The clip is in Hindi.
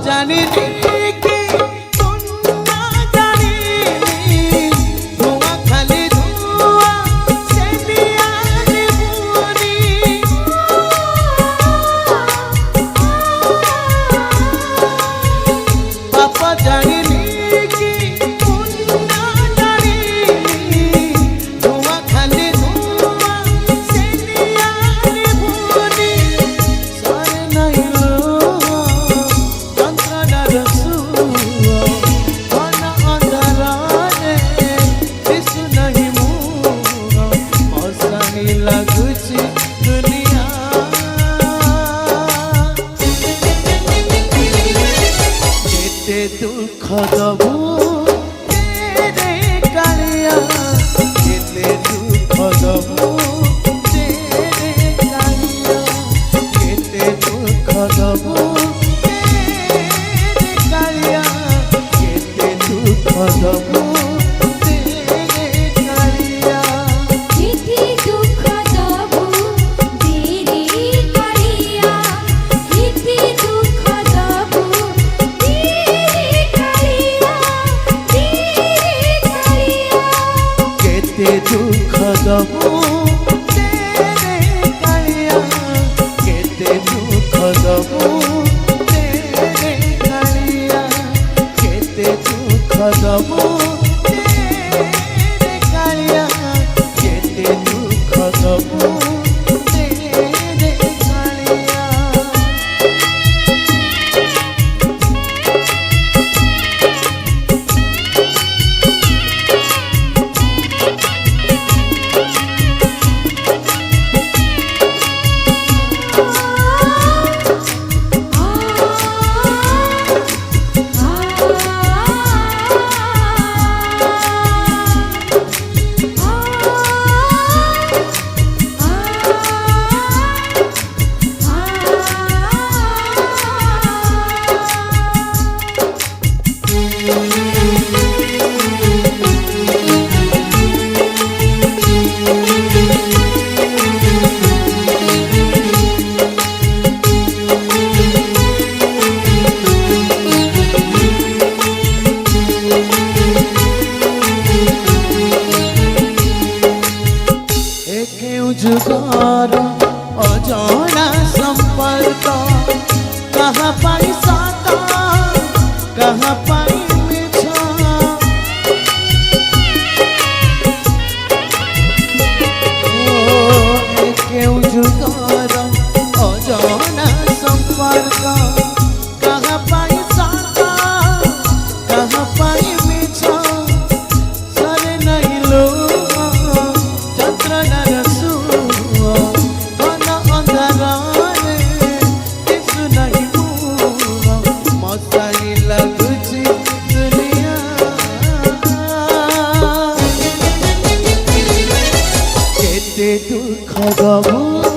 जानी कि दुनिया जानी धुआं खाली धुआं से दिया रे बुरी पापा जानी कि दुनिया जानी धुआं खाली धुआं से दिया रे बुरी सारे नहीं लगुची दुनिया केते दुख दबू तेरे कालिया केते दुख दबू तेरे कालिया केते दुख दबू तेरे कालिया केते दुख दबू दुख दबू तेरे कालिया केते दुख दबू तेरे कालिया केते दुख दबू तेरे कालिया केते दुख दबू तेरे कालिया जुगार अजाना संपर्क कहाँ पाई साता कहाँ पाई मिछा क्यों जुगार अजाना संपर्क कहाँ पाई साता कहाँ पाई मिछा सरे नहीं लो चंद्र लगुची दुनिया केते दुख दबू